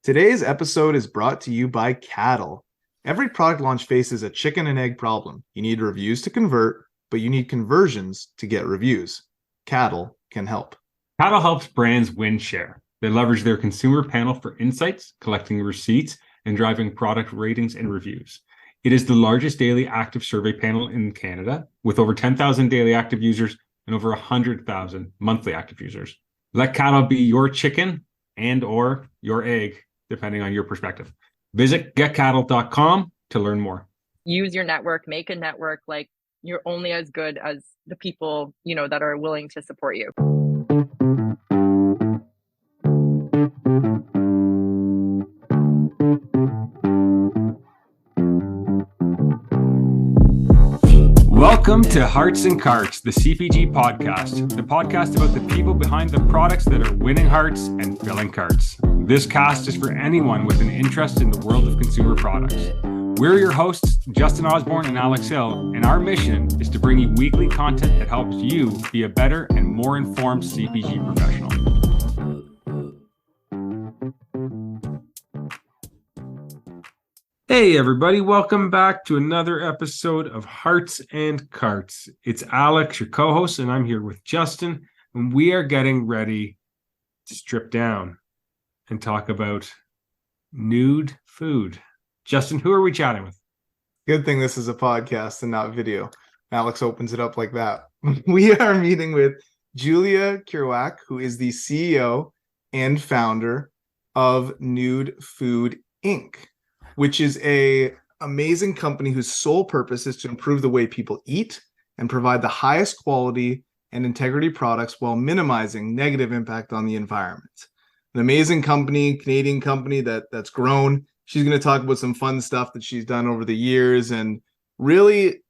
Today's episode is brought to you by cattle. Every product launch faces a chicken and egg problem. You need reviews to convert, but you need conversions to get reviews. Cattle can help. Cattle helps brands win share. They leverage their consumer panel for insights, collecting receipts, and driving product ratings and reviews. It is the largest daily active survey panel in Canada, with over 10,000 daily active users and over 100,000 monthly active users. Let cattle be your chicken and or your egg, depending on your perspective. Visit getcattle.com to learn more. Use your network, make a network. Like, you're only as good as the people, that are willing to support you. Welcome to Hearts and Carts, the CPG podcast, the podcast about the people behind the products that are winning hearts and filling carts. This cast is for anyone with an interest in the world of consumer products. We're your hosts, Justin Osborne and Alex Hill, and our mission is to bring you weekly content that helps you be a better and more informed CPG professional. Hey everybody, welcome back to another episode of Hearts and Carts. It's Alex, your co-host, and I'm here with Justin, and we are getting ready to strip down and talk about nud fud. Justin, who are we chatting with? Good thing this is a podcast and not video. Alex opens it up like that. We are meeting with Julia Kirouac, who is the CEO and founder of Nud Fud Inc., which is an amazing company whose sole purpose is to improve the way people eat and provide the highest quality and integrity products while minimizing negative impact on the environment. An amazing company, Canadian company that's grown. She's going to talk about some fun stuff that she's done over the years and really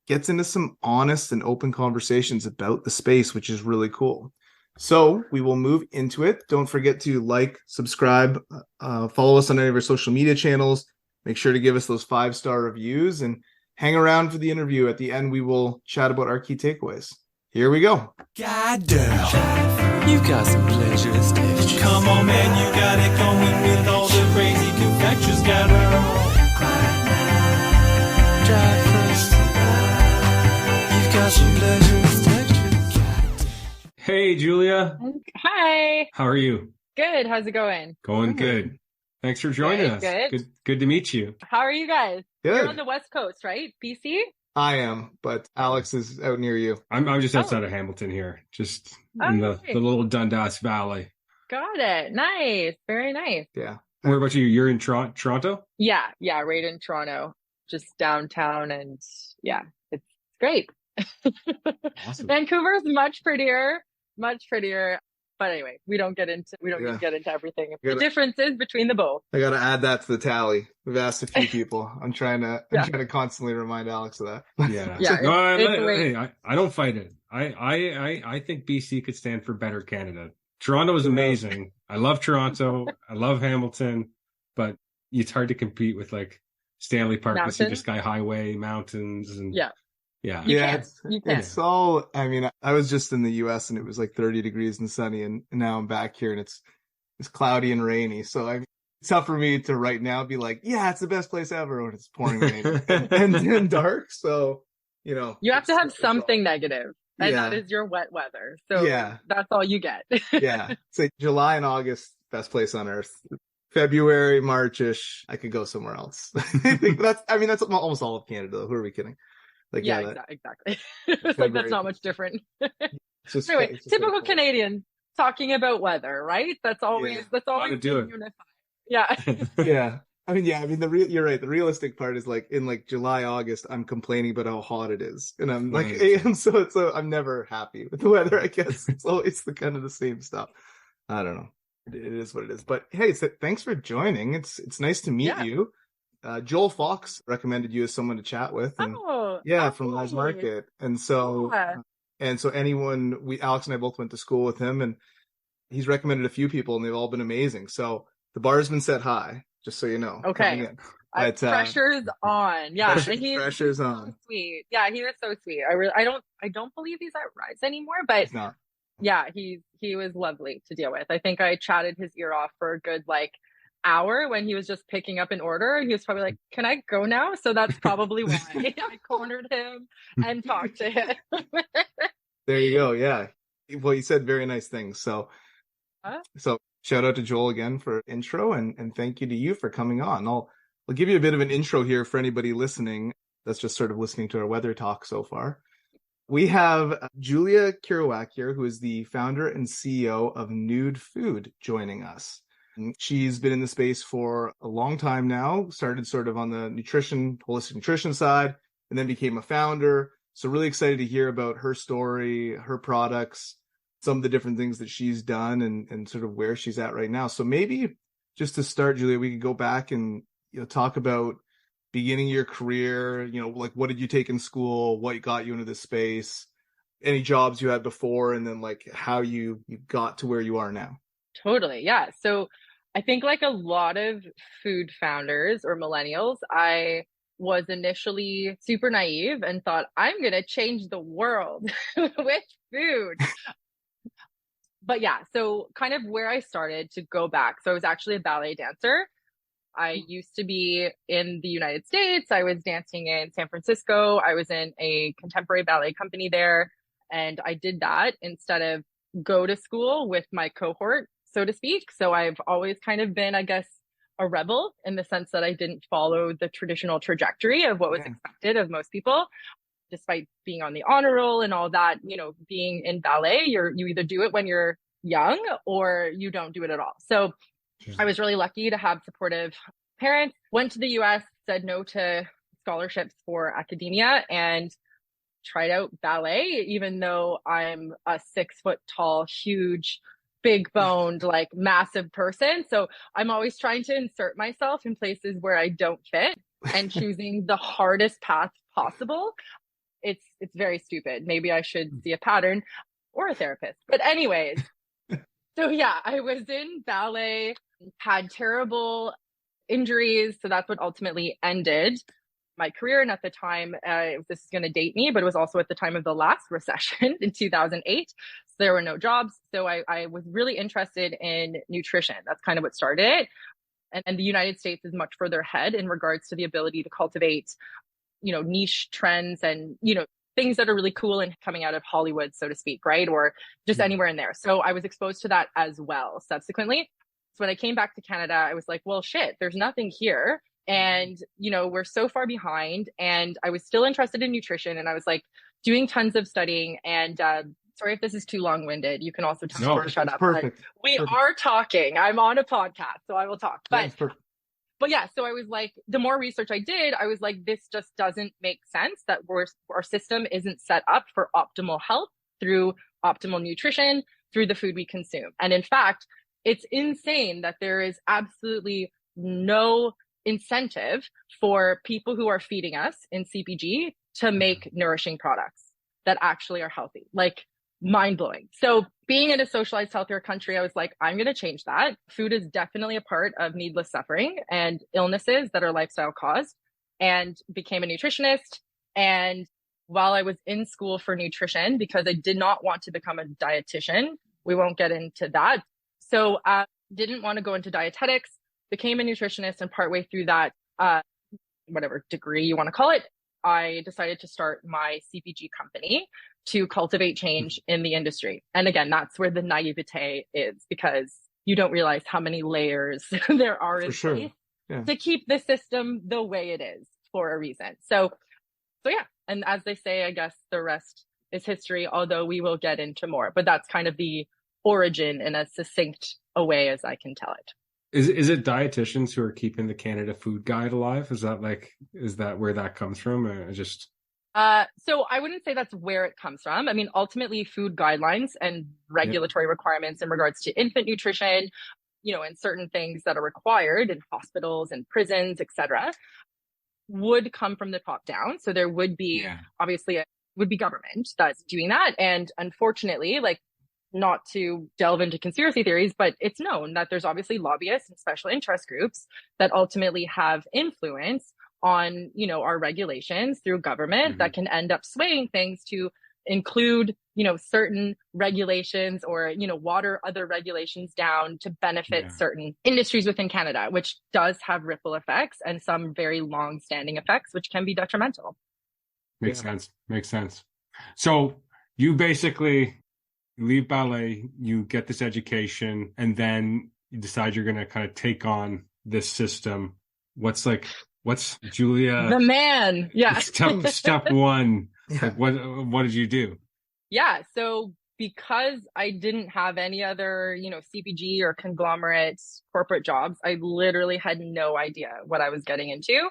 gets into some honest and open conversations about the space, which is really cool. So we will move into it. Don't forget to like, subscribe, follow us on any of our social media channels. Make sure to give us those 5-star reviews and hang around for the interview. At the end, we will chat about our key takeaways. Here we go. Goddamn, you got some pleasures, textures. Come on, man, you got it going with all the crazy confections. Got drive first. You've got some pleasures, textures. Hey, Julia. Hi. How are you? Good. How's it going? Going good. Thanks for joining us. Good to meet you. How are you guys? Good. You're on the West Coast, right? BC? I am, but Alex is out near you. I'm just outside of Hamilton here, just in the little Dundas Valley. Got it. Nice. Very nice. Yeah. Where about you? You're in Toronto? Yeah, right in Toronto, just downtown, and yeah, it's great. Awesome. Vancouver's much prettier. But anyway, we don't get into everything. The differences between the both. I got to add that to the tally. We've asked a few people. I'm trying to constantly remind Alex of that. Yeah. Yeah. Hey, I don't fight it. I think BC could stand for better Canada. Toronto is amazing. I love Toronto. I love Hamilton, but it's hard to compete with like Stanley Park, the Sea to Sky Highway, mountains, and yeah. It's all, I mean, I was just in the US and it was like 30 degrees and sunny, and now I'm back here and it's cloudy and rainy. So it's tough for me to right now be like, yeah, it's the best place ever when it's pouring rain and dark. So, you have to have something negative, and that is your wet weather. So that's all you get. Yeah. So July and August, best place on earth. February, March-ish, I could go somewhere else. that's almost all of Canada though. Who are we kidding? Like, exactly. It's like that's not much different. Anyway, typical Canadian talking about weather, right? That's always unified. Yeah. Yeah. You're right. The realistic part is like in like July, August, I'm complaining about how hot it is, and I'm like, and so I'm never happy with the weather. I guess it's always the kind of the same stuff. I don't know. It is what it is. But hey, thanks for joining. It's nice to meet you. Joel Fox recommended you as someone to chat with. And, from Live Market. And so, Alex and I both went to school with him, and he's recommended a few people, and they've all been amazing. So the bar's been set high, just so you know. Okay. But, pressure's on. Yeah. Pressure's on. So sweet. Yeah. He was so sweet. I don't believe he's at Rise anymore, but he's not. Yeah, he was lovely to deal with. I think I chatted his ear off for a good hour when he was just picking up an order. He was probably like, can I go now? So that's probably why I cornered him and talked to him. There you go. Yeah. Well, you said very nice things. So shout out to Joel again for intro, and thank you to you for coming on. I'll give you a bit of an intro here for anybody listening that's just sort of listening to our weather talk so far. We have Julia Kirouac here, who is the founder and CEO of Nud Fud, joining us. She's been in the space for a long time now, started sort of on the holistic nutrition side, and then became a founder. So really excited to hear about her story, her products, some of the different things that she's done, and sort of where she's at right now. So maybe just to start, Julia, we could go back and talk about beginning your career, like what did you take in school, what got you into this space, any jobs you had before, and then like how you got to where you are now. Totally. Yeah. So I think like a lot of food founders or millennials, I was initially super naive and thought, I'm going to change the world with food. But yeah, so kind of where I started to go back. So I was actually a ballet dancer. I used to be in the United States. I was dancing in San Francisco. I was in a contemporary ballet company there. And I did that instead of go to school with my cohort, so to speak. So I've always kind of been, I guess, a rebel in the sense that I didn't follow the traditional trajectory of what was expected of most people. Despite being on the honor roll and all that, being in ballet, you either do it when you're young or you don't do it at all. So I was really lucky to have supportive parents, went to the US, said no to scholarships for academia, and tried out ballet, even though I'm a 6 foot tall, huge, big boned, like massive person. So I'm always trying to insert myself in places where I don't fit and choosing the hardest path possible. It's very stupid. Maybe I should see a pattern or a therapist. But anyways, so yeah, I was in ballet, had terrible injuries. So that's what ultimately ended my career. And at the time, this is going to date me, but it was also at the time of the last recession in 2008. So there were no jobs. So I was really interested in nutrition. That's kind of what started it. And the United States is much further ahead in regards to the ability to cultivate, niche trends and, things that are really cool and coming out of Hollywood, so to speak, right? Or just anywhere in there. So I was exposed to that as well subsequently. So when I came back to Canada, I was like, well, shit, there's nothing here. And, we're so far behind. And I was still interested in nutrition. And I was like doing tons of studying. And sorry if this is too long winded. You can also tell me to shut up. Perfect. We are talking. I'm on a podcast, so I will talk. But yeah, so I was like, the more research I did, I was like, this just doesn't make sense that our system isn't set up for optimal health through optimal nutrition, through the food we consume. And in fact, it's insane that there is absolutely no incentive for people who are feeding us in CPG to make nourishing products that actually are healthy. Like, mind-blowing. So being in a socialized, healthier country, I was like, I'm going to change that. Food is definitely a part of needless suffering and illnesses that are lifestyle caused, and became a nutritionist. And while I was in school for nutrition, because I did not want to become a dietitian, we won't get into that. So I didn't want to go into dietetics, became a nutritionist, and partway through that, whatever degree you want to call it, I decided to start my CPG company to cultivate change in the industry. And again, that's where the naivete is, because you don't realize how many layers there are in place to keep the system the way it is for a reason. So yeah. And as they say, I guess the rest is history, although we will get into more, but that's kind of the origin in as succinct a way as I can tell it. Is it dietitians who are keeping the Canada Food Guide alive? Is that where that comes from, or just? So I wouldn't say that's where it comes from. I mean, ultimately, food guidelines and regulatory requirements in regards to infant nutrition, and certain things that are required in hospitals and prisons, etc., would come from the top down. So there would be obviously would be government that's doing that, and unfortunately, like, not to delve into conspiracy theories, but it's known that there's obviously lobbyists and special interest groups that ultimately have influence on, our regulations through government that can end up swaying things to include, certain regulations or, water other regulations down to benefit certain industries within Canada, which does have ripple effects and some very long-standing effects, which can be detrimental. Makes sense. So you basically leave ballet, you get this education, and then you decide you're going to kind of take on this system. What's Julia? The man. Yeah. Step one. Like what did you do? Yeah. So because I didn't have any other, CPG or conglomerate corporate jobs, I literally had no idea what I was getting into.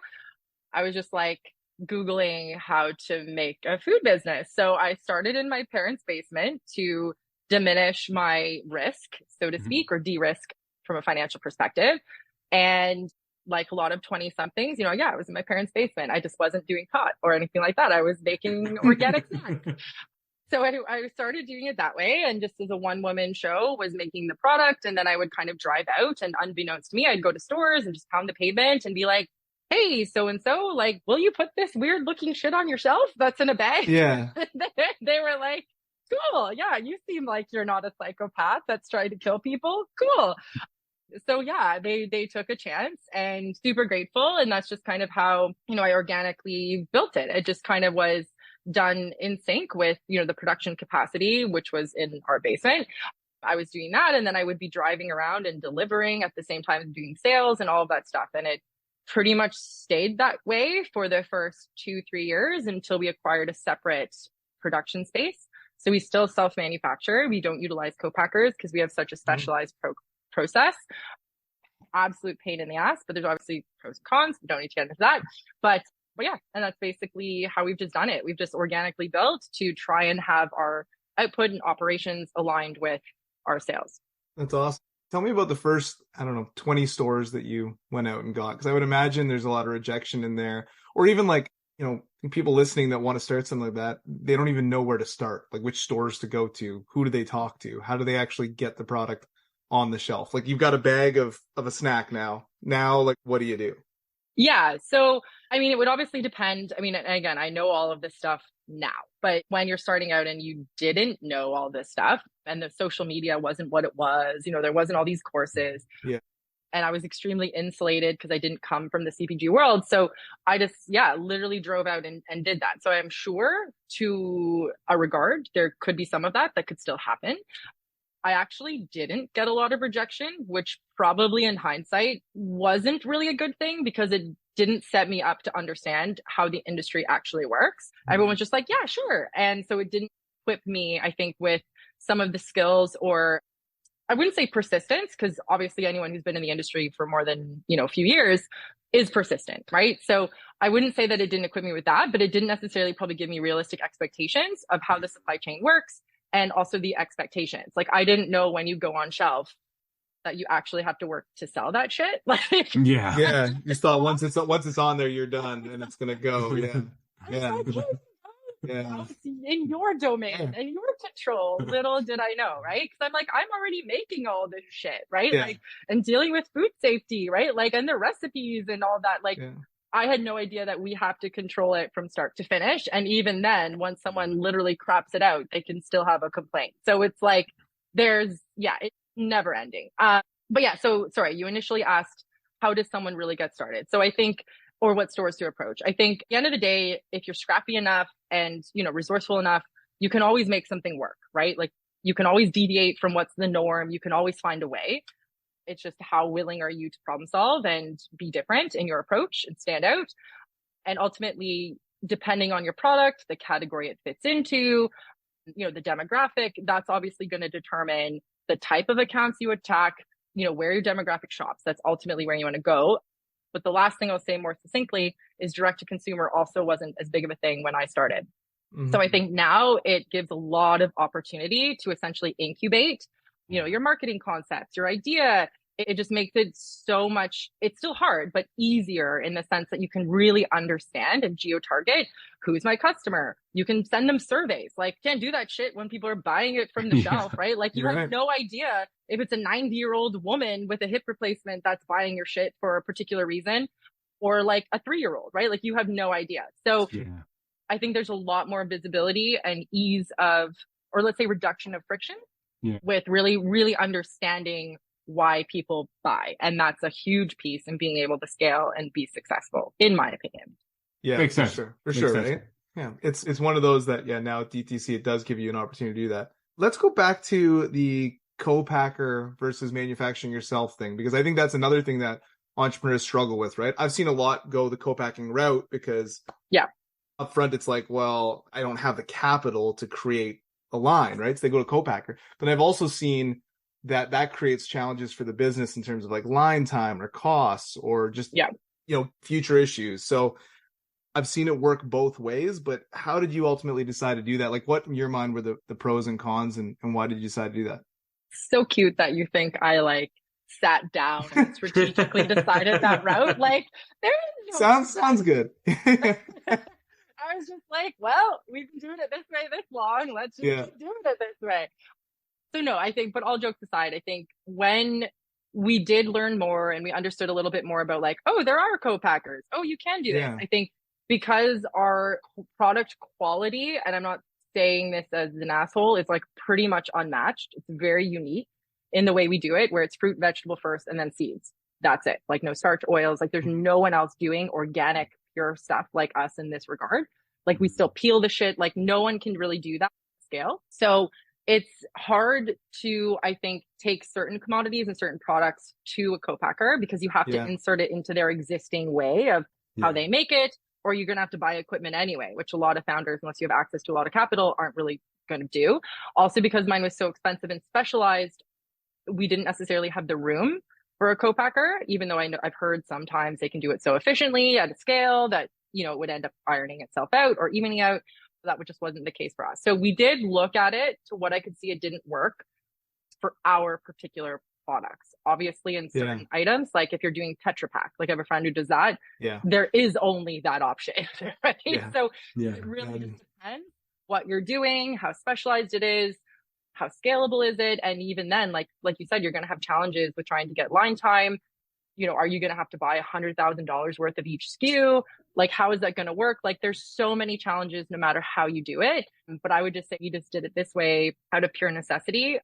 I was just like Googling how to make a food business. So I started in my parents' basement to diminish my risk, so to speak, or de-risk from a financial perspective. And like a lot of 20 somethings, I was in my parents' basement. I just wasn't doing pot or anything like that. I was making organic snacks. So I started doing it that way. And just as a one-woman show, was making the product. And then I would kind of drive out, and unbeknownst to me, I'd go to stores and just pound the pavement and be like, hey, so-and-so, like, will you put this weird looking shit on your shelf that's in a bag? Yeah. They were like, cool. Yeah, you seem like you're not a psychopath that's trying to kill people. Cool. So yeah, they took a chance, and super grateful. And that's just kind of how, I organically built it. It just kind of was done in sync with, the production capacity, which was in our basement. I was doing that. And then I would be driving around and delivering at the same time as doing sales and all of that stuff. And it pretty much stayed that way for the first 2-3 years until we acquired a separate production space. So we still self-manufacture. We don't utilize co-packers because we have such a specialized process. Absolute pain in the ass, but there's obviously pros and cons. We don't need to get into that. But yeah, and that's basically how we've just done it. We've just organically built to try and have our output and operations aligned with our sales. That's awesome. Tell me about the first, 20 stores that you went out and got, because I would imagine there's a lot of rejection in there, or even like, people listening that want to start something like that, they don't even know where to start, like which stores to go to, who do they talk to, how do they actually get the product on the shelf? Like you've got a bag of a snack now, like what do you do? Yeah. So, it would obviously depend. Again, I know all of this stuff now, but when you're starting out and you didn't know all this stuff and the social media wasn't what it was, there wasn't all these courses. Yeah. And I was extremely insulated because I didn't come from the CPG world. So I just, literally drove out and did that. So I'm sure to a regard, there could be some of that could still happen. I actually didn't get a lot of rejection, which probably in hindsight wasn't really a good thing because it didn't set me up to understand how the industry actually works. Everyone was just like, yeah, sure. And so it didn't equip me, I think, with some of the skills, or I wouldn't say persistence, because obviously anyone who's been in the industry for more than, a few years is persistent, right? So I wouldn't say that it didn't equip me with that, but it didn't necessarily probably give me realistic expectations of how the supply chain works. And also the expectations. Like I didn't know when you go on shelf that you actually have to work to sell that shit. Like yeah. You thought once it's on there, you're done and it's gonna go. Yeah. Yeah. In your domain, in your control. Little did I know, right? Because I'm like, I'm already making all this shit, right? Yeah. Like, and dealing with food safety, right? Like, and the recipes and all that. Like, I had no idea that we have to control it from start to finish. And even then, once someone literally craps it out, they can still have a complaint. So it's like, it's never ending. But yeah, so sorry, you initially asked, how does someone really get started? So I think, or what stores to approach. I think at the end of the day, if you're scrappy enough and, resourceful enough, you can always make something work, right? Like you can always deviate from what's the norm. You can always find a way. It's just how willing are you to problem solve and be different in your approach and stand out. And ultimately, depending on your product, the category it fits into, the demographic, that's obviously going to determine the type of accounts you attack, where your demographic shops. That's ultimately where you want to go. But the last thing I'll say more succinctly is direct to consumer also wasn't as big of a thing when I started. Mm-hmm. So I think now it gives a lot of opportunity to essentially incubate, your marketing concepts, your idea. It just makes it so much, it's still hard, but easier in the sense that you can really understand and geo-target who's my customer. You can send them surveys. Like, can't do that shit when people are buying it from the shelf, right? Like you have no idea if it's a 90-year-old woman with a hip replacement that's buying your shit for a particular reason, or like a 3-year-old, right? Like you have no idea. So I think there's a lot more visibility and ease of, or let's say reduction of friction with really, really understanding why people buy. And that's a huge piece in being able to scale and be successful, in my opinion. Yeah, Makes sense. For Makes sure, sense. right? Yeah, it's one of those that, yeah, now with DTC, it does give you an opportunity to do that. Let's go back to the co-packer versus manufacturing yourself thing, because I think that's another thing that entrepreneurs struggle with, right? I've seen a lot go the co-packing route because up front it's like, well, I don't have the capital to create a line, right? So they go to co-packer. But I've also seen that creates challenges for the business in terms of like line time or costs or just, future issues. So I've seen it work both ways, but how did you ultimately decide to do that? Like, what in your mind were the pros and cons, and why did you decide to do that? So cute that you think I like sat down and strategically decided that route. Like, there is no sounds good. I was just like, well, we've been doing it this way this long. Let's just keep doing it this way. So no, I think, but all jokes aside, I think when we did learn more and we understood a little bit more about like, oh, there are co-packers. Oh, you can do this. I think because our product quality, and I'm not saying this as an asshole, it's like pretty much unmatched. It's very unique in the way we do it, where it's fruit, vegetable first, and then seeds. That's it. Like no starch, oils. Like there's no one else doing organic, pure stuff like us in this regard. Like we still peel the shit. Like no one can really do that scale. So it's hard to, I think, take certain commodities and certain products to a co-packer because you have to insert it into their existing way of how they make it, or you're going to have to buy equipment anyway, which a lot of founders, unless you have access to a lot of capital, aren't really going to do. Also, because mine was so expensive and specialized, we didn't necessarily have the room for a co-packer, even though I've heard sometimes they can do it so efficiently at a scale that, it would end up ironing itself out or evening out. That just wasn't the case for us. So we did look at it to what I could see it didn't work for our particular products. Obviously, in certain items, like if you're doing Tetra Pak, like I have a friend who does that, there is only that option, right? So it really just depends what you're doing, how specialized it is, how scalable is it, and even then, like you said, you're going to have challenges with trying to get line time. Are you going to have to buy $100,000 worth of each SKU? Like, how is that going to work? Like, there's so many challenges no matter how you do it. But I would just say we just did it this way out of pure necessity.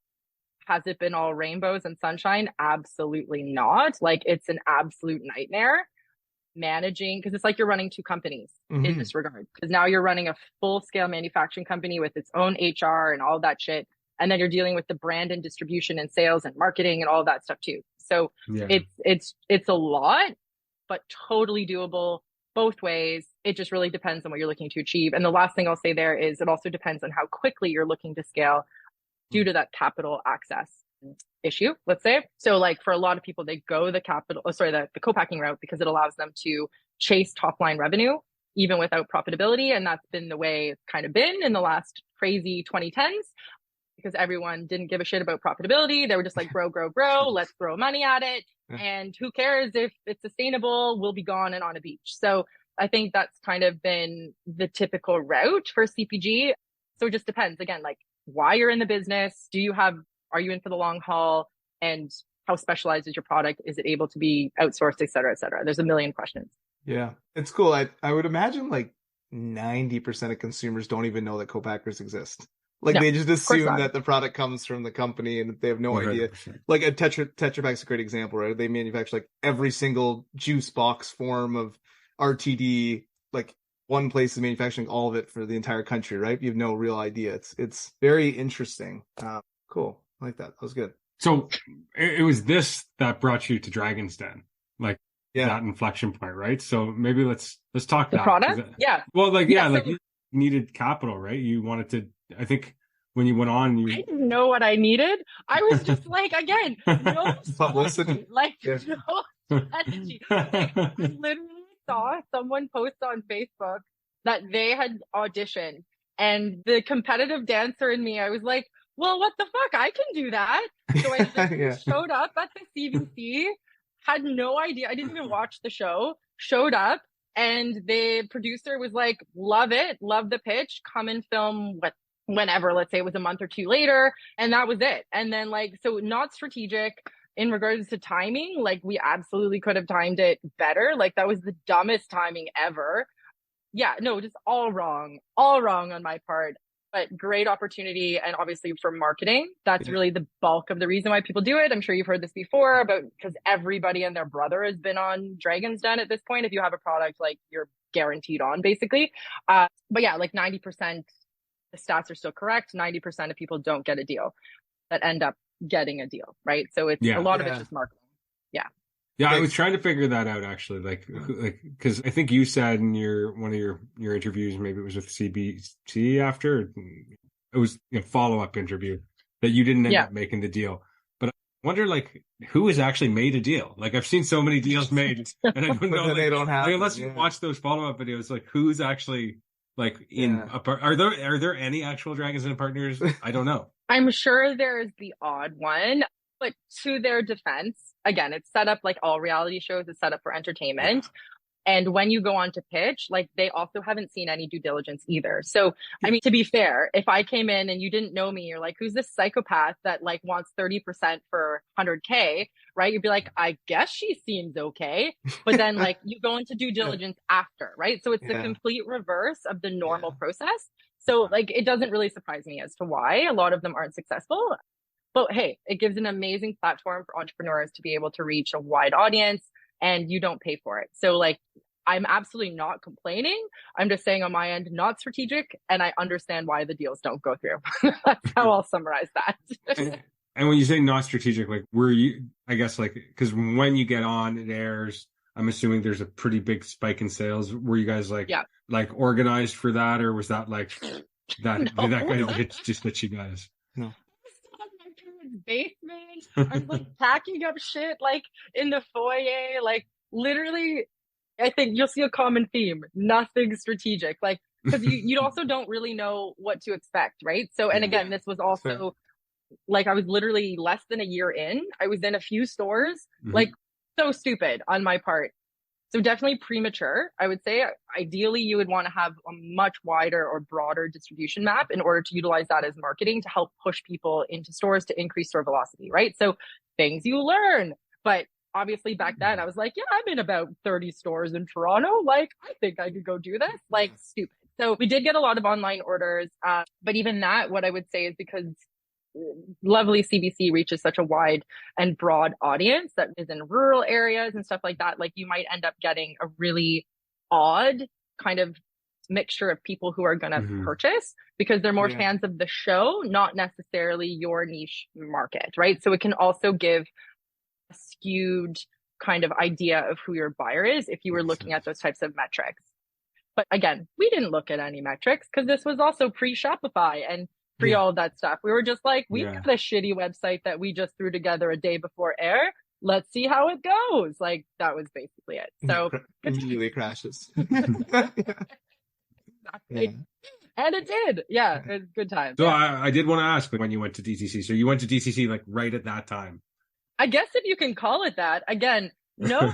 Has it been all rainbows and sunshine? Absolutely not. Like, it's an absolute nightmare managing, because it's like you're running two companies in this regard. Because now you're running a full scale manufacturing company with its own HR and all that shit. And then you're dealing with the brand and distribution and sales and marketing and all that stuff too. So it's a lot, but totally doable both ways. It just really depends on what you're looking to achieve. And the last thing I'll say there is it also depends on how quickly you're looking to scale due to that capital access issue, let's say. So like for a lot of people, they go the co-packing route because it allows them to chase top line revenue, even without profitability. And that's been the way it's kind of been in the last crazy 2010s. Because everyone didn't give a shit about profitability. They were just like, grow, let's throw money at it. And who cares if it's sustainable, we'll be gone and on a beach. So I think that's kind of been the typical route for CPG. So it just depends, again, like why you're in the business. Are you in for the long haul? And how specialized is your product? Is it able to be outsourced, et cetera, et cetera? There's a million questions. Yeah, it's cool. I would imagine like 90% of consumers don't even know that co-packers exist. Like they just assume that the product comes from the company and they have no 100%. Idea. Like a Tetra Pak's a great example, right? They manufacture like every single juice box form of RTD. Like one place is manufacturing all of it for the entire country, right? You have no real idea. It's very interesting. Cool. I like that. That was good. So it was this that brought you to Dragon's Den, like that inflection point, right? So maybe let's talk the that. product. Well, you needed capital, right? You wanted to. I think when you went on, I didn't know what I needed. I was just like, again, no publicity, no strategy. Like, I literally saw someone post on Facebook that they had auditioned, and the competitive dancer in me, I was like, well, what the fuck? I can do that. So I showed up at the CBC, had no idea. I didn't even watch the show, showed up, and the producer was like, love it, love the pitch, come and film whenever, let's say it was a month or two later. And that was it. And then so not strategic in regards to timing. Like we absolutely could have timed it better. Like that was the dumbest timing ever. yeah, no, just all wrong on my part. But great opportunity. And obviously for marketing, that's really the bulk of the reason why people do it. I'm sure you've heard this before, but because everybody and their brother has been on Dragon's Den at this point. If you have a product, like you're guaranteed on basically. But yeah, like 90%, the stats are still correct. 90% of people don't get a deal that end up getting a deal, right? So it's a lot of it's just marketing. Yeah. Yeah, I was trying to figure that out actually, like because I think you said in one of your interviews, maybe it was with CBC after it was a follow-up interview, that you didn't end up making the deal. But I wonder, like, who has actually made a deal? Like, I've seen so many deals made, and I don't know. Like, they don't have unless you watch those follow-up videos, like who's actually like in a part? Are there any actual Dragons Den partners? I don't know. I'm sure there's the odd one. But to their defense, again, it's set up like all reality shows, it's set up for entertainment. And when you go on to pitch, like they also haven't seen any due diligence either. So, I mean, to be fair, if I came in and you didn't know me, you're like, who's this psychopath that like wants 30% for 100K, right? You'd be like, I guess she seems okay. But then like you go into due diligence after, right? So it's the complete reverse of the normal process. So like, it doesn't really surprise me as to why a lot of them aren't successful. But hey, it gives an amazing platform for entrepreneurs to be able to reach a wide audience, and you don't pay for it. So like, I'm absolutely not complaining. I'm just saying on my end, not strategic. And I understand why the deals don't go through. That's how I'll summarize that. And when you say not strategic, like were you, I guess like, because when you get on, it airs, I'm assuming there's a pretty big spike in sales. Were you guys like organized for that? Or was that like, that kind of just hit you guys? No. Basement. I was like packing up shit like in the foyer, like literally. I think you'll see a common theme. Nothing strategic, like because you also don't really know what to expect, right? So, and again, this was also like I was literally less than a year in. I was in a few stores, like so stupid on my part. So definitely premature. I would say ideally you would want to have a much wider or broader distribution map in order to utilize that as marketing to help push people into stores to increase store velocity, right? So things you learn. But obviously back then I was like, yeah, I'm in about 30 stores in Toronto. Like, I think I could go do this. Like, stupid. So we did get a lot of online orders. But even that, what I would say is because lovely CBC reaches such a wide and broad audience that is in rural areas and stuff like that. Like you might end up getting a really odd kind of mixture of people who are going to purchase because they're more fans of the show, not necessarily your niche market, right? So it can also give a skewed kind of idea of who your buyer is if you were looking at those types of metrics. But again, we didn't look at any metrics because this was also pre-Shopify and pre all of that stuff. We were just like, we've got a shitty website that we just threw together a day before air. Let's see how it goes. Like that was basically it. So immediately crashes. Exactly. And it did. Yeah, it was a good time. So I did want to ask when you went to DCC. So you went to DCC like right at that time. I guess if you can call it that. Again, no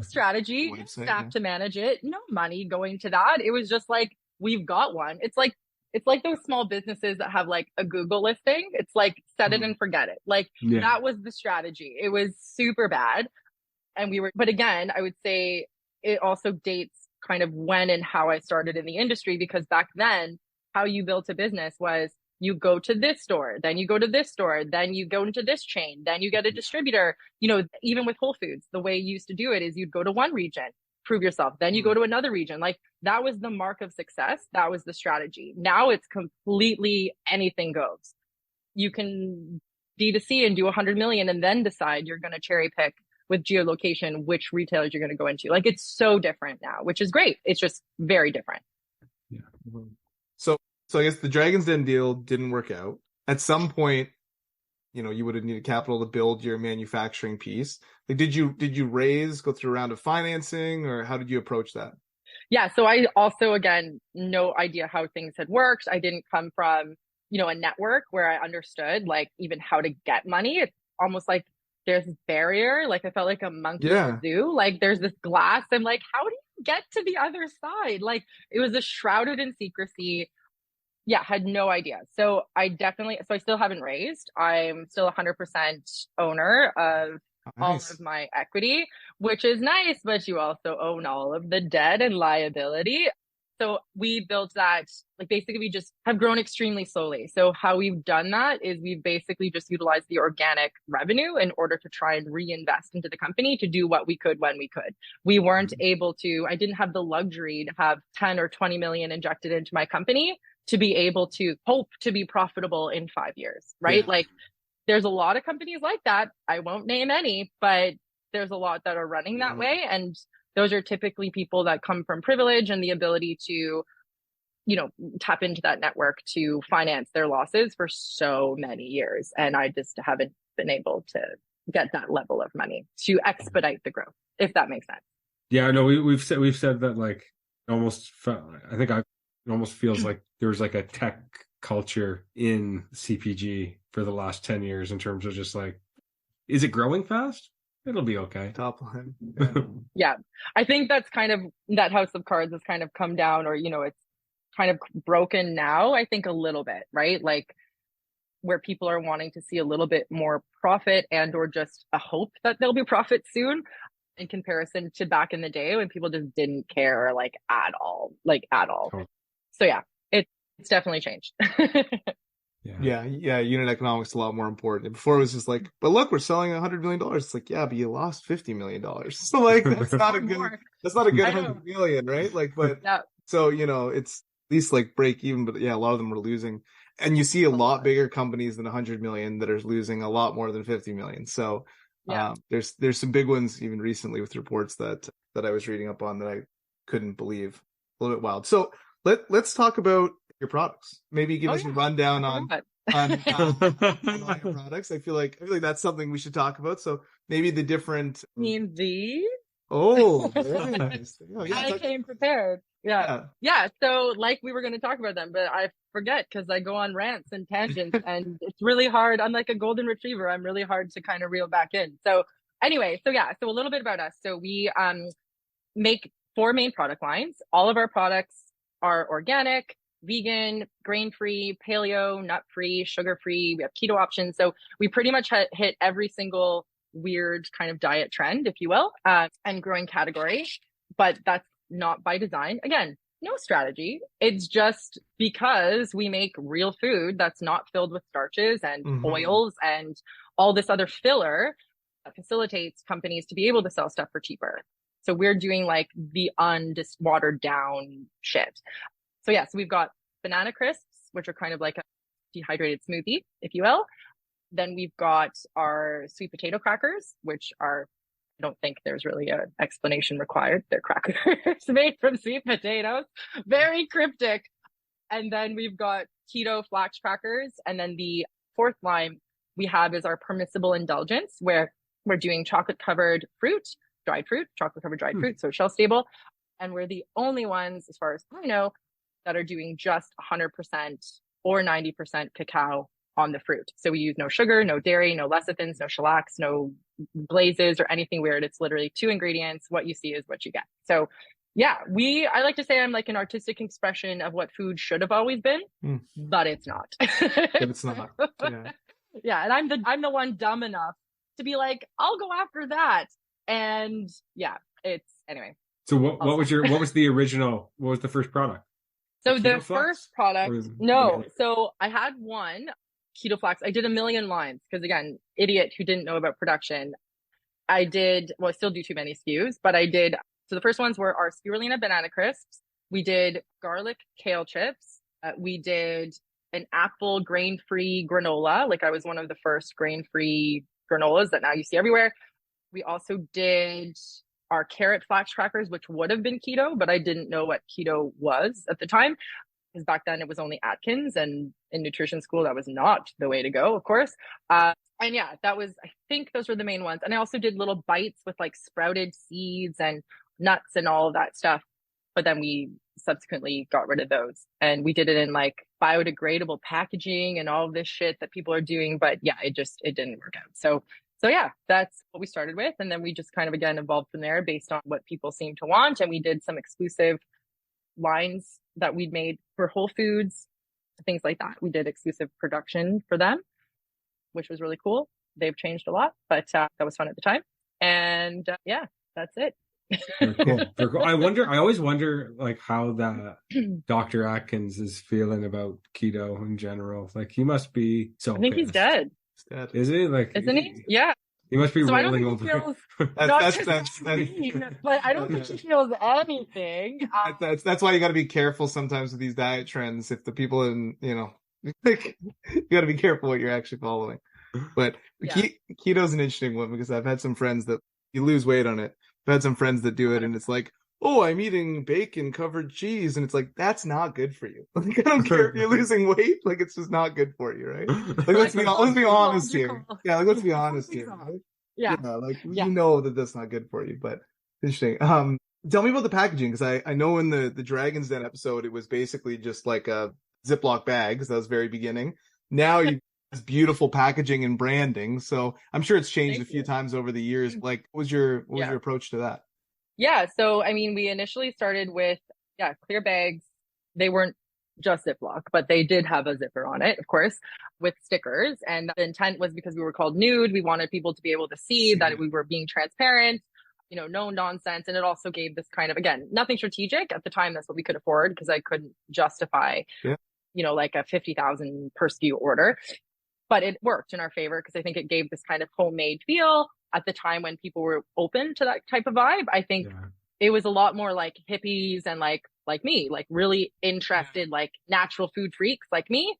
strategy, staff to manage it, no money going to that. It was just like, we've got one. It's like those small businesses that have like a Google listing. It's like set it and forget it. Like that was the strategy. It was super bad. And but again, I would say it also dates kind of when and how I started in the industry, because back then how you built a business was you go to this store, then you go to this store, then you go into this chain, then you get a distributor. You know, even with Whole Foods, the way you used to do it is you'd go to one region, prove yourself, then you go to another region. Like that was the mark of success. That was the strategy. Now it's completely anything goes. You can D2C and do 100 million and then decide you're going to cherry pick with geolocation which retailers you're going to go into. Like it's so different now, which is great. It's just very different. Yeah. So I guess the Dragon's Den deal didn't work out. At some point, you know, you would have needed capital to build your manufacturing piece. Like, did you go through a round of financing, or how did you approach that? Yeah. So I also, again, no idea how things had worked. I didn't come from, you know, a network where I understood like even how to get money. It's almost like there's this barrier. Like I felt like a monkey in a zoo. Like there's this glass. I'm like, how do you get to the other side? Like it was shrouded in secrecy. Yeah, had no idea. So I still haven't raised. I'm still 100% owner of all of my equity, which is nice, but you also own all of the debt and liability. So we built that, like basically we just have grown extremely slowly. So how we've done that is we've basically just utilized the organic revenue in order to try and reinvest into the company to do what we could when we could. We weren't able to, I didn't have the luxury to have 10 or 20 million injected into my company to be able to hope to be profitable in 5 years, right? Yeah. Like there's a lot of companies like that. I won't name any, but there's a lot that are running that way. And those are typically people that come from privilege and the ability to, tap into that network to finance their losses for so many years. And I just haven't been able to get that level of money to expedite the growth, if that makes sense. Yeah, no, we've said that, like, almost, I think it almost feels like there's like a tech culture in CPG for the last 10 years in terms of just like, is it growing fast? It'll be okay. Top line. Yeah. I think that's kind of, that house of cards has kind of come down, or, it's kind of broken now, I think a little bit, right? Like where people are wanting to see a little bit more profit and or just a hope that there'll be profit soon in comparison to back in the day when people just didn't care like at all. Oh. So yeah, it's definitely changed. Yeah. Unit economics is a lot more important. Before it was just like, but look, we're selling $100 million. It's like, yeah, but you lost $50 million. So like, that's not a good $100 million, right? Like, but yeah. So, it's at least like break even, but yeah, a lot of them are losing. And you see a lot bigger companies than 100 million that are losing a lot more than 50 million. So there's some big ones even recently with reports that I was reading up on that I couldn't believe. A little bit wild. So let's talk about your products. Maybe give us a rundown on your products. I feel like that's something we should talk about. So maybe the different. I mean, these. Oh, very nice. I came prepared. Yeah. So like we were going to talk about them, but I forget because I go on rants and tangents and it's really hard. I'm like a golden retriever. I'm really hard to kind of reel back in. So anyway, so a little bit about us. So we make 4 main product lines. All of our products are organic, vegan, grain-free, paleo, nut-free, sugar-free. We have keto options. So we pretty much hit every single weird kind of diet trend, if you will, and growing category. But that's not by design. Again, no strategy. It's just because we make real food that's not filled with starches and oils and all this other filler that facilitates companies to be able to sell stuff for cheaper. So we're doing like the watered down shit. So we've got banana crisps, which are kind of like a dehydrated smoothie, if you will. Then we've got our sweet potato crackers, which are, I don't think there's really an explanation required. They're crackers made from sweet potatoes. Very cryptic. And then we've got keto flax crackers. And then the 4th line we have is our permissible indulgence, where we're doing chocolate covered fruit, chocolate covered dried fruit, so shelf stable. And we're the only ones, as far as I know, that are doing just 100% or 90% cacao on the fruit. So we use no sugar, no dairy, no lecithins, no shellacs, no glazes or anything weird. It's literally 2 ingredients. What you see is what you get. So I like to say I'm like an artistic expression of what food should have always been, but it's not. It's not. Yeah. And I'm the one dumb enough to be like, I'll go after that. And it's anyway. So what was the first product? So the first product, so I had one keto flax. I did a million lines because again, idiot who didn't know about production. I still do too many SKUs, but I did. So the first ones were our spirulina banana crisps. We did garlic kale chips. We did an apple grain-free granola. Like I was one of the first grain-free granolas that now you see everywhere. We also did our carrot flax crackers, which would have been keto, but I didn't know what keto was at the time. Because back then it was only Atkins, and in nutrition school, that was not the way to go, of course. I think those were the main ones. And I also did little bites with like sprouted seeds and nuts and all of that stuff. But then we subsequently got rid of those. And we did it in like biodegradable packaging and all of this shit that people are doing. But it didn't work out. So that's what we started with. And then we just kind of, again, evolved from there based on what people seem to want. And we did some exclusive lines that we'd made for Whole Foods, things like that. We did exclusive production for them, which was really cool. They've changed a lot, but that was fun at the time. And that's it. Very cool. Very cool. I always wonder like how that Dr. Atkins is feeling about keto in general. Like he must be so I think he's pissed. dead. Is he? Like, isn't he? Yeah. He must be So I don't rolling think he over. feels That's but I don't think he feels anything. that's why you got to be careful sometimes with these diet trends. If the people in, like, you got to be careful what you're actually following. But Yeah. Keto's an interesting one because I've had some friends that you lose weight on it. I've had some friends that do it, and it's like, oh, I'm eating bacon covered cheese, and it's like, that's not good for you. Like, I don't care if you're losing weight, like it's just not good for you, right? Like let's be honest here. Yeah, like let's be honest here. Right? Yeah. You know that that's not good for you, but interesting. Tell me about the packaging, because I know in the Dragon's Den episode it was basically just like a Ziploc bags. That was very beginning. Now you this beautiful packaging and branding. So I'm sure it's changed a few times over the years. Like, what was your approach to that? Yeah. So, I mean, we initially started with, clear bags. They weren't just Ziploc, but they did have a zipper on it, of course, with stickers. And the intent was because we were called Nude. We wanted people to be able to see that we were being transparent, no nonsense. And it also gave this kind of, again, nothing strategic at the time. That's what we could afford because I couldn't justify, like a 50,000 per SKU order. But it worked in our favor because I think it gave this kind of homemade feel at the time when people were open to that type of vibe. I think it was a lot more like hippies and like me, like really interested, like natural food freaks like me.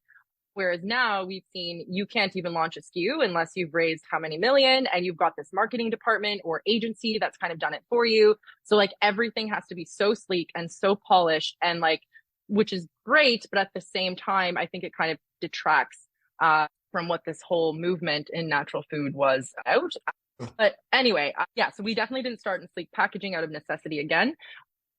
Whereas now we've seen you can't even launch a SKU unless you've raised how many million and you've got this marketing department or agency that's kind of done it for you. So like everything has to be so sleek and so polished and like, which is great. But at the same time, I think it kind of detracts, from what this whole movement in natural food was about. But anyway, so we definitely didn't start in sleek packaging out of necessity again.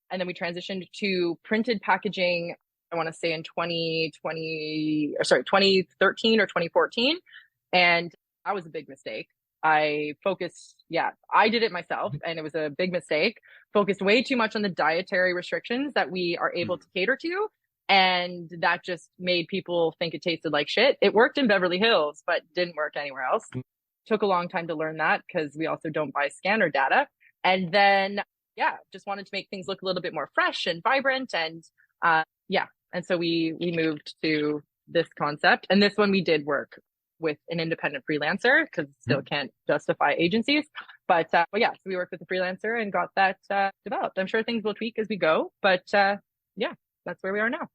And then we transitioned to printed packaging, I want to say in 2013 or 2014. And that was a big mistake. I did it myself and it was a big mistake. Focused way too much on the dietary restrictions that we are able to cater to. And that just made people think it tasted like shit. It worked in Beverly Hills, but didn't work anywhere else. Took a long time to learn that because we also don't buy scanner data. And then, just wanted to make things look a little bit more fresh and vibrant. And and so we moved to this concept. And this one we did work with an independent freelancer because still can't justify agencies. But so we worked with a freelancer and got that developed. I'm sure things will tweak as we go, but that's where we are now.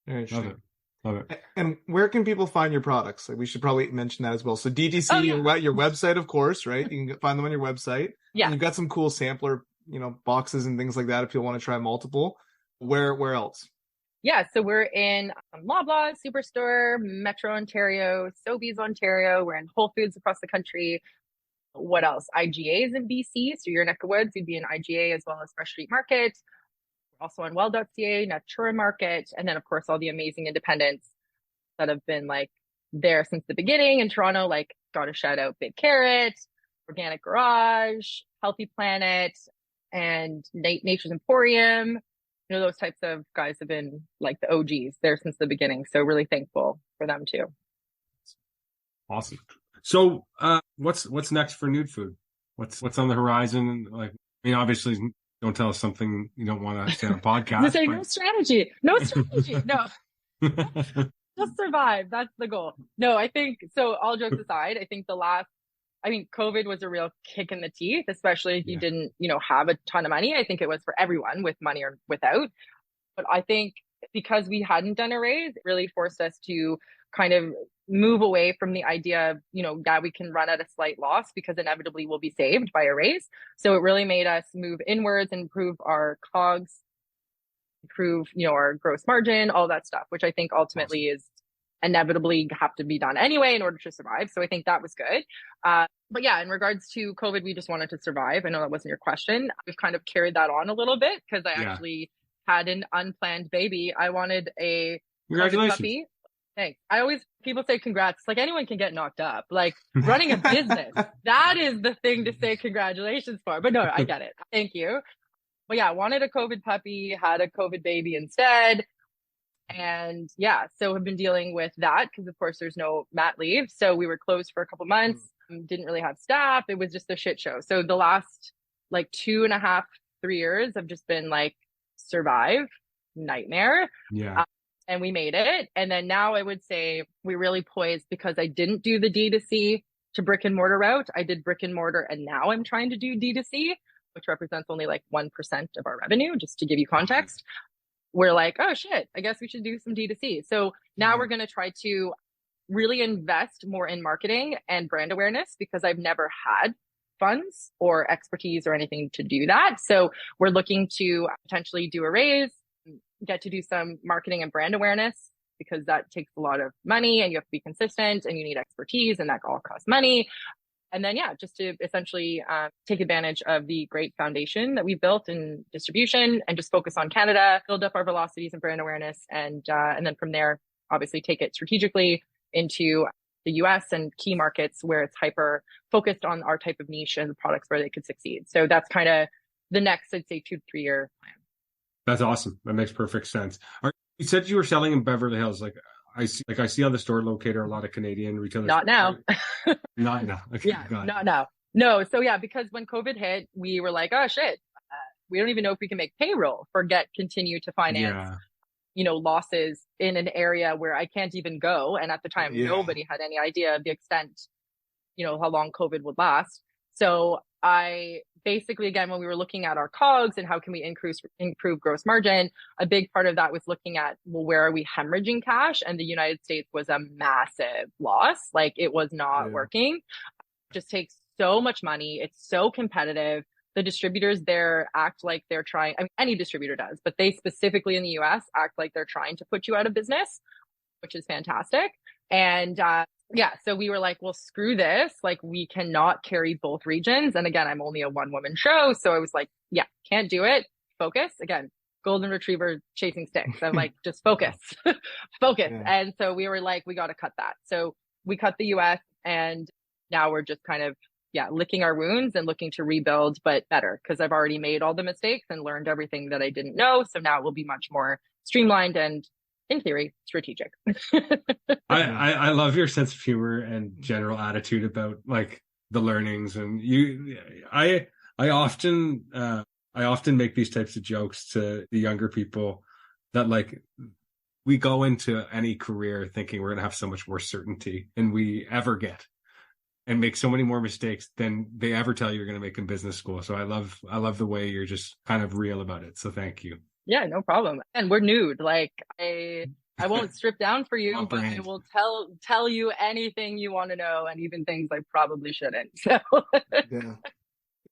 Very interesting. Love it. And where can people find your products? Like, we should probably mention that as well. So DTC, your website, of course, right? You can find them on your website. Yeah. And you've got some cool sampler, boxes and things like that if you want to try multiple. Where else? Yeah, so we're in Loblaws, Superstore, Metro Ontario, Sobeys Ontario. We're in Whole Foods across the country. What else? IGAs in BC. So your neck of woods, we'd be in IGA as well as Fresh Street Market. Also on well.ca, Natura Market, and then of course all the amazing independents that have been like there since the beginning in Toronto, like got to shout out Big Carrot, Organic Garage, Healthy Planet, and Nature's Emporium. Those types of guys have been like the OGs there since the beginning. So really thankful for them too. Awesome. So what's next for Nud Fud? What's on the horizon? Like, I mean, obviously don't tell us something you don't want to say on a podcast. No strategy. No. Just survive. That's the goal. No, I think so. All jokes aside, I think COVID was a real kick in the teeth, especially if you didn't, have a ton of money. I think it was for everyone with money or without. But I think because we hadn't done a raise, it really forced us to kind of move away from the idea of, that we can run at a slight loss because inevitably we'll be saved by a raise. So it really made us move inwards and improve our COGS, improve, our gross margin, all that stuff, which I think ultimately is inevitably have to be done anyway in order to survive. So I think that was good. But in regards to COVID, we just wanted to survive. I know that wasn't your question. We've kind of carried that on a little bit because I actually had an unplanned baby. I wanted a puppy. Thanks. People say congrats. Like anyone can get knocked up. Like running a business, that is the thing to say congratulations for. But no, I get it. Thank you. But I wanted a COVID puppy, had a COVID baby instead. And so have been dealing with that because of course there's no mat leave. So we were closed for a couple months, didn't really have staff. It was just a shit show. So the last like 2.5, 3 years have just been like survive, nightmare. Yeah. And we made it. And then now I would say we really poised because I didn't do the D2C to brick and mortar route. I did brick and mortar, and now I'm trying to do D2C, which represents only like 1% of our revenue, just to give you context. We're like, oh shit, I guess we should do some D2C. So now we're going to try to really invest more in marketing and brand awareness, because I've never had funds or expertise or anything to do that. So we're looking to potentially do a raise, get to do some marketing and brand awareness, because that takes a lot of money and you have to be consistent and you need expertise, and that all costs money. And then, just to essentially take advantage of the great foundation that we built in distribution, and just focus on Canada, build up our velocities and brand awareness. And then from there, obviously take it strategically into the US and key markets where it's hyper focused on our type of niche and the products where they could succeed. So that's kind of the next, I'd say, 2 to 3 year plan. That's awesome. That makes perfect sense. You said you were selling in Beverly Hills. I see on the store locator a lot of Canadian retailers. Not now. Not now. Okay, not now. No. So because when COVID hit, we were like, oh shit, we don't even know if we can make payroll. Continue to finance, losses in an area where I can't even go. And at the time, nobody had any idea of the extent, how long COVID would last. So I basically, again, when we were looking at our COGS and how can we improve gross margin, a big part of that was looking at, well, where are we hemorrhaging cash? And the United States was a massive loss. Like, it was not working. It just takes so much money. It's so competitive. The distributors there act like they're trying, I mean, any distributor does, but they specifically in the US act like they're trying to put you out of business, which is fantastic. And so we were like, well, screw this. Like, we cannot carry both regions. And again, I'm only a 1-woman show. So I was like, can't do it. Focus. Again, golden retriever chasing sticks. I'm like, just focus, focus. Yeah. And so we were like, we got to cut that. So we cut the US, and now we're just kind of, licking our wounds and looking to rebuild, but better, because I've already made all the mistakes and learned everything that I didn't know. So now it will be much more streamlined and, in theory, strategic. I love your sense of humor and general attitude about like the learnings. And I often make these types of jokes to the younger people that, like, we go into any career thinking we're going to have so much more certainty than we ever get, and make so many more mistakes than they ever tell you you're going to make in business school. So I love the way you're just kind of real about it. So thank you. Yeah, no problem. And we're nude. Like, I won't strip down for you, but I will tell you anything you want to know, and even things I probably shouldn't. So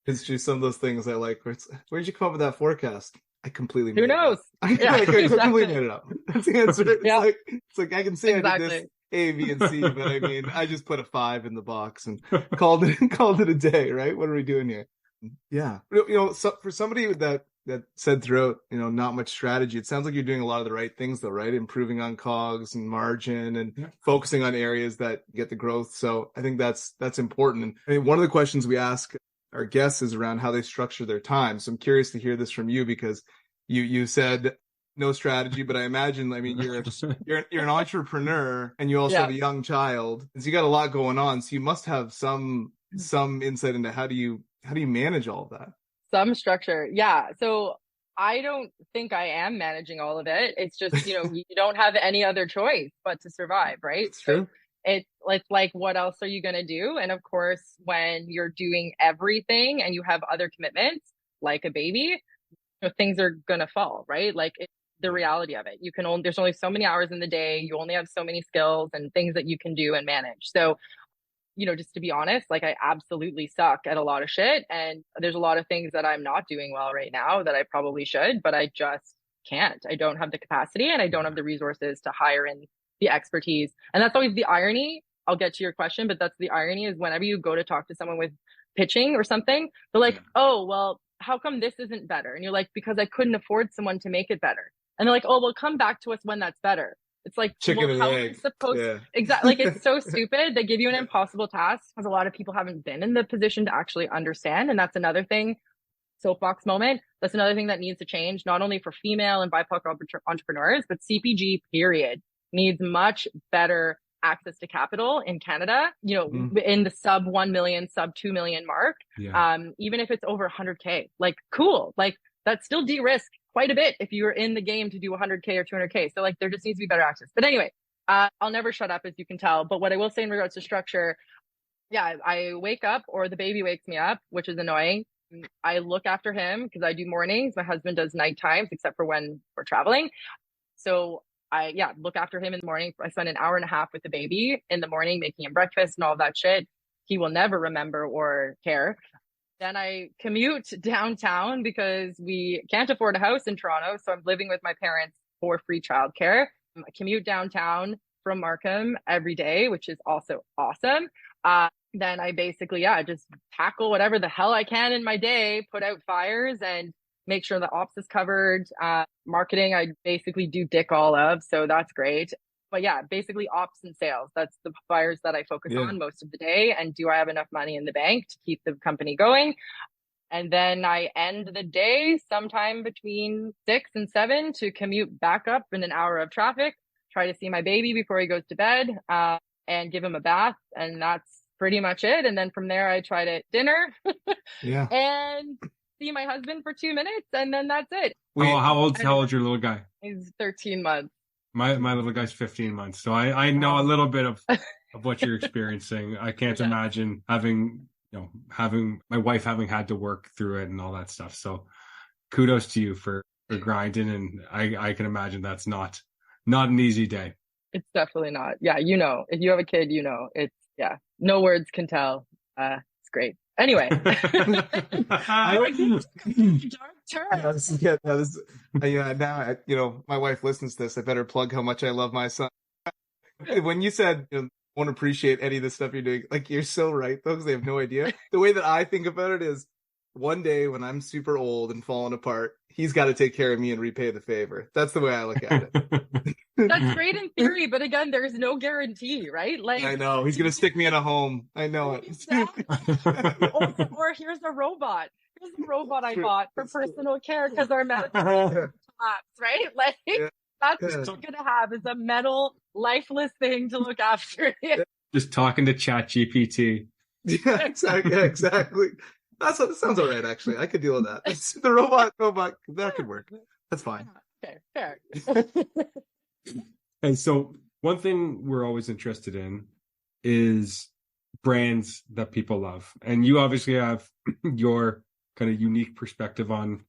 it's just some of those things I like. Where'd you come up with that forecast? I completely made Who knows? It up. I completely made it up. That's the answer. It's like I can say I did this A, B, and C, but I mean, I just put a 5 in the box and called it a day, right? What are we doing here? Yeah. So for somebody that said throughout, not much strategy, it sounds like you're doing a lot of the right things though, right? Improving on COGS and margin and focusing on areas that get the growth. So I think that's important. And I mean, one of the questions we ask our guests is around how they structure their time. So I'm curious to hear this from you, because you said no strategy, but I imagine, I mean, you're an entrepreneur, and you also have a young child, so you got a lot going on. So you must have some insight into how do you manage all of that? Some structure. Yeah. So I don't think I am managing all of it. It's just, you don't have any other choice but to survive, right? It's true. It's like, what else are you going to do? And of course, when you're doing everything and you have other commitments, like a baby, things are going to fall, right? Like, it's the reality of it. There's only so many hours in the day. You only have so many skills and things that you can do and manage. So, just to be honest, like, I absolutely suck at a lot of shit. And there's a lot of things that I'm not doing well right now that I probably should, but I just can't. I don't have the capacity, and I don't have the resources to hire in the expertise. And that's always the irony. I'll get to your question, but that's the irony, is whenever you go to talk to someone with pitching or something, they're like, oh, well, how come this isn't better? And you're like, because I couldn't afford someone to make it better. And they're like, oh, well, come back to us when that's better. It's like, chicken and how egg. Exactly. Like, it's so stupid. They give you an impossible task, because a lot of people haven't been in the position to actually understand. And that's another thing. Soapbox moment. That's another thing that needs to change, not only for female and BIPOC entrepreneurs, but CPG period needs much better access to capital in Canada, in the sub 1 million, sub 2 million mark. Even if it's over 100K, like cool, like that's still de-risk quite a bit if you're in the game to do 100K or 200K. So like there just needs to be better access. But anyway, I'll never shut up, as you can tell. But what I will say in regards to structure, I wake up or the baby wakes me up, which is annoying. I look after him because I do mornings. My husband does night times, except for when we're traveling. So I look after him in the morning. I spend an hour and a half with the baby in the morning, making him breakfast and all that shit. He will never remember or care. Then I commute downtown because we can't afford a house in Toronto. So I'm living with my parents for free childcare. I commute downtown from Markham every day, which is also awesome. Then I basically, just tackle whatever the hell I can in my day, put out fires and make sure the ops is covered. Marketing, I basically do dick all of. So that's great. But basically ops and sales. That's the fires that I focus on most of the day. And do I have enough money in the bank to keep the company going? And then I end the day sometime between 6 and 7 to commute back up in an hour of traffic, try to see my baby before he goes to bed, and give him a bath. And that's pretty much it. And then from there, I try to dinner and see my husband for 2 minutes. And then that's it. How old's your little guy? He's 13 months. My little guy's 15 months. So I know a little bit of what you're experiencing. I can't imagine having my wife having had to work through it and all that stuff. So kudos to you for grinding. And I can imagine that's not an easy day. It's definitely not. Yeah. If you have a kid, it's, no words can tell. It's great. Anyway. Now, my wife listens to this. I better plug how much I love my son. When you said, won't appreciate any of the stuff you're doing, like, you're so right, though, because they have no idea. The way that I think about it is, one day when I'm super old and falling apart, he's got to take care of me and repay the favor. That's the way I look at it. That's great in theory, but again, there's no guarantee, right? Like, I know he's gonna stick me in a home. I know it. Exactly. or here's a robot. Here's a robot I bought for personal care because our medical collapsed, right? Like that's what you're gonna have is a metal, lifeless thing to look after. Just talking to ChatGPT. Yeah, exactly. That sounds all right, actually. I could deal with that. The robot, that could work. That's fine. Okay, fair. Hey, so one thing we're always interested in is brands that people love. And you obviously have your kind of unique perspective on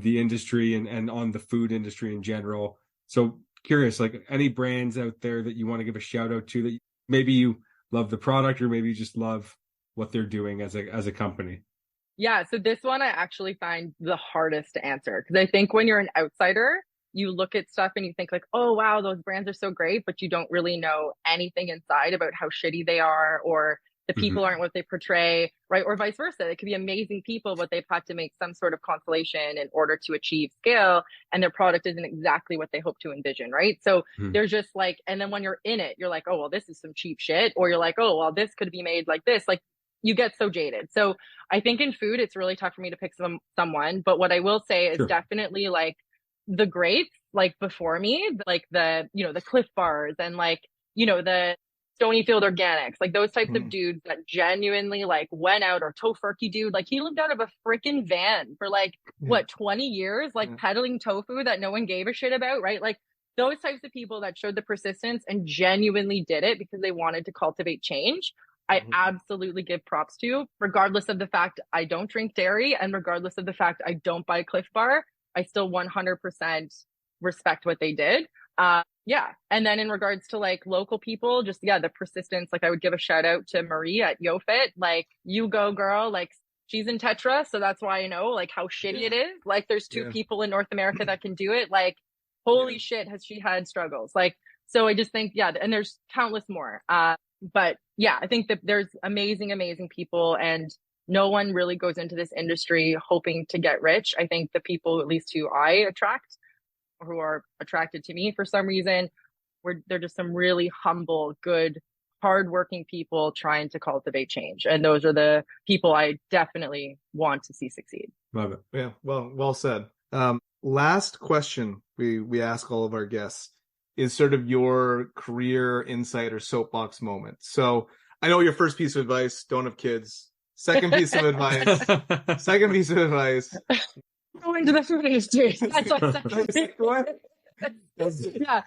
the industry and on the food industry in general. So curious, like any brands out there that you want to give a shout out to that maybe you love the product or maybe you just love what they're doing as a company? Yeah, so this one I actually find the hardest to answer because I think when you're an outsider, you look at stuff and you think like, oh, wow, those brands are so great, but you don't really know anything inside about how shitty they are or the people aren't what they portray, right? Or vice versa. They could be amazing people, but they've had to make some sort of consolation in order to achieve scale and their product isn't exactly what they hope to envision, right? So there's just like, and then when you're in it, you're like, oh, well, this is some cheap shit. Or you're like, oh, well, this could be made like this. Like, you get so jaded. So I think in food, it's really tough for me to pick someone. But what I will say is definitely like the greats, like before me, like the Cliff Bars and like, the Stonyfield Organics, like those types of dudes that genuinely like went out, or Tofurkey dude, like he lived out of a freaking van for like, 20 years, like peddling tofu that no one gave a shit about, right? Like those types of people that showed the persistence and genuinely did it because they wanted to cultivate change. I absolutely give props to, regardless of the fact I don't drink dairy and regardless of the fact I don't buy Cliff Bar, I still 100% respect what they did. And then in regards to like local people, just, the persistence, like I would give a shout out to Marie at YoFit, like you go girl, like she's in Tetra. So that's why I know like how shitty it is. Like there's two people in North America that can do it. Like, holy shit, has she had struggles? Like, so I just think, and there's countless more. But I think that there's amazing people and no one really goes into this industry hoping to get rich. I think the people, at least who I attract, who are attracted to me for some reason, they're just some really humble, good, hardworking people trying to cultivate change. And those are the people I definitely want to see succeed. Love it. Yeah, well said. Last question we ask all of our guests. is sort of your career insight or soapbox moment. So I know your first piece of advice, don't have kids. Second piece of advice, Go into the food industry. That's what. Yeah.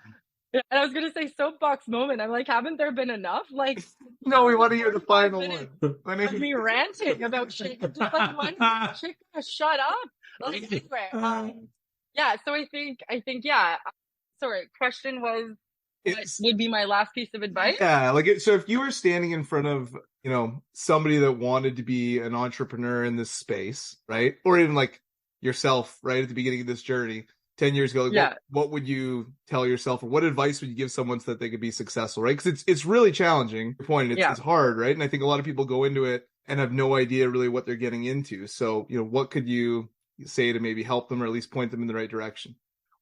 Yeah, and I was gonna say soapbox moment. I'm like, haven't there been enough? Like, no, we want to hear the final one. Of me ranting about shit. Just like when shit gonna shut up. Like, anyway, yeah. So I think, yeah. Sorry, question was, what would be my last piece of advice? Yeah, like so if you were standing in front of, you know, somebody that wanted to be an entrepreneur in this space, right? Or even like yourself, right, at the beginning of this journey, 10 years ago, what would you tell yourself, or what advice would you give someone so that they could be successful, right? Because it's really challenging. Your point, it's hard, right? And I think a lot of people go into it and have no idea really what they're getting into. So, you know, what could you say to maybe help them or at least point them in the right direction?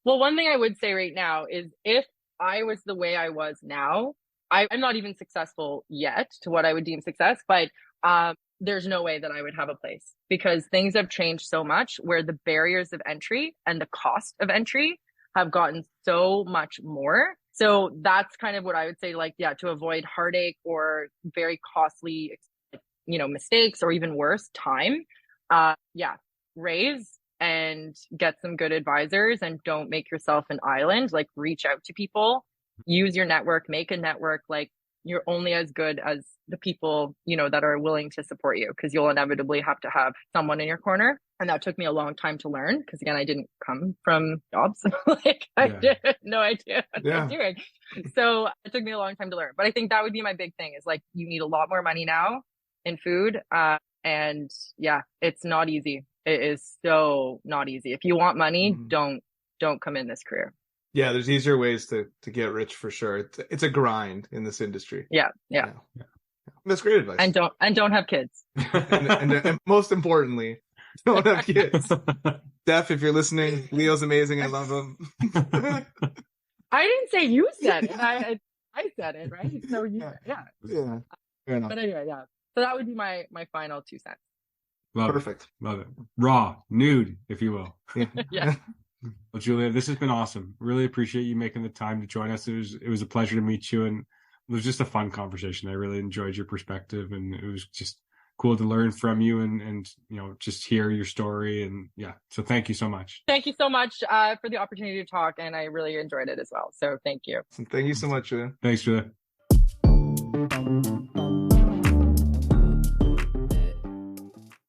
Well, one thing I would say right now is if I was the way I was now, I'm not even successful yet to what I would deem success, but there's no way that I would have a place, because things have changed so much where the barriers of entry and the cost of entry have gotten so much more. So that's kind of what I would say, like, yeah, to avoid heartache or very costly, you know, mistakes, or even worse, time. Raise and get some good advisors, and don't make yourself an island. Like, reach out to people, use your network, make a network. Like, you're only as good as the people, you know, that are willing to support you, because you'll inevitably have to have someone in your corner. And that took me a long time to learn, because again, I didn't come from jobs. Like, I had no idea what I was doing. So it took me a long time to learn. But I think that would be my big thing, is like, you need a lot more money now in food. And yeah, it's not easy. It is so not easy. If you want money, don't come in this career. Yeah, there's easier ways to get rich for sure. It's a grind in this industry. Yeah. That's great advice. And don't have kids. and most importantly, don't have kids. Steph, if you're listening, Leo's amazing. I love him. I didn't say you said it. I said it, right? So yeah. Fair enough. But anyway, yeah. So that would be my final 2 cents. Perfect. Love it. Raw, nude, if you will. Yeah. Well, Julia, this has been awesome. Really appreciate you making the time to join us. It was a pleasure to meet you, and it was just a fun conversation. I really enjoyed your perspective, and it was just cool to learn from you and you know, just hear your story. And yeah, so thank you so much. Thank you so much for the opportunity to talk, and I really enjoyed it as well. So thank you. Thank you so much, Julia. Thanks, Julia.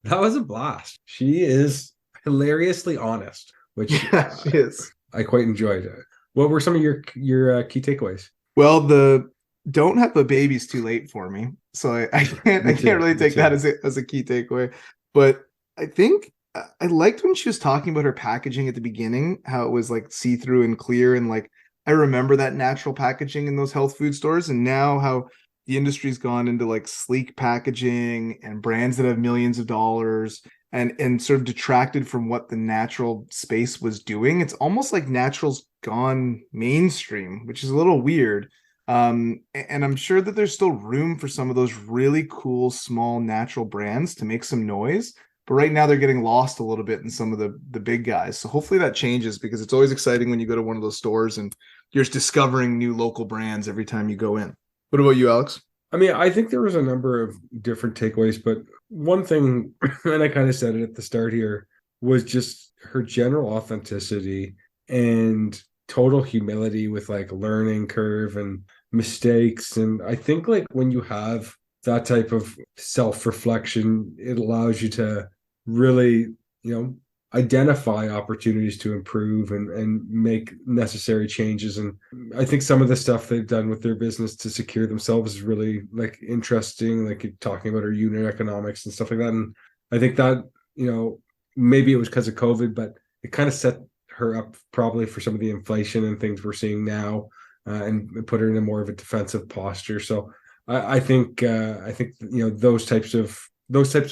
That was a blast. She is hilariously honest, which she is. I quite enjoyed. What were some of your key takeaways? Well, the don't have the babies too late for me, so I can't really take that as a key takeaway. But I think I liked when she was talking about her packaging at the beginning, how it was like see-through and clear, and like I remember that natural packaging in those health food stores, and now how the industry's gone into like sleek packaging and brands that have millions of dollars, and sort of detracted from what the natural space was doing. It's almost like natural's gone mainstream, which is a little weird. And I'm sure that there's still room for some of those really cool small natural brands to make some noise, but right now they're getting lost a little bit in some of the big guys. So hopefully that changes, because it's always exciting when you go to one of those stores and you're just discovering new local brands every time you go in. What about you, Alex? I mean, I think there was a number of different takeaways, but one thing, and I kind of said it at the start here, was just her general authenticity and total humility with like learning curve and mistakes. And I think like when you have that type of self-reflection, it allows you to really, you know, identify opportunities to improve and make necessary changes. And I think some of the stuff they've done with their business to secure themselves is really like interesting, like you're talking about our unit economics and stuff like that. And I think that, you know, maybe it was because of COVID, but it kind of set her up probably for some of the inflation and things we're seeing now, and put her in a more of a defensive posture. So I think you know, those types of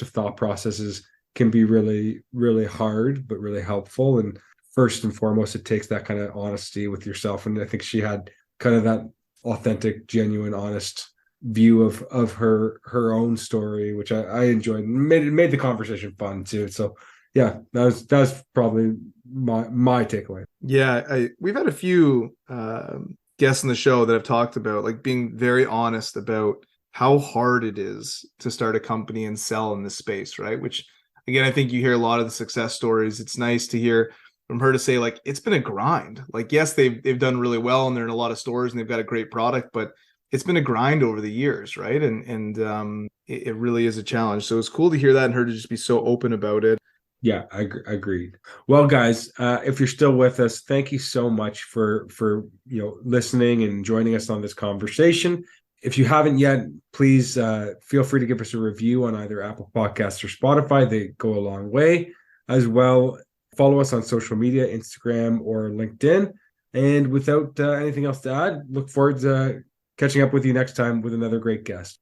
thought processes can be really, really hard, but really helpful. And first and foremost, it takes that kind of honesty with yourself. And I think she had kind of that authentic, genuine, honest view of her own story, which I enjoyed, and made the conversation fun too. So yeah, that was probably my takeaway. Yeah, we've had a few guests on the show that have talked about like being very honest about how hard it is to start a company and sell in this space, right? Which again, I think you hear a lot of the success stories. It's nice to hear from her to say like it's been a grind. Like yes, they've done really well and they're in a lot of stores and they've got a great product, but it's been a grind over the years, right? And it really is a challenge. So it's cool to hear that and her to just be so open about it. Yeah, agreed. Well, guys, if you're still with us, thank you so much for listening and joining us on this conversation. If you haven't yet, please feel free to give us a review on either Apple Podcasts or Spotify. They go a long way. As well, follow us on social media, Instagram or LinkedIn. And without anything else to add, look forward to catching up with you next time with another great guest.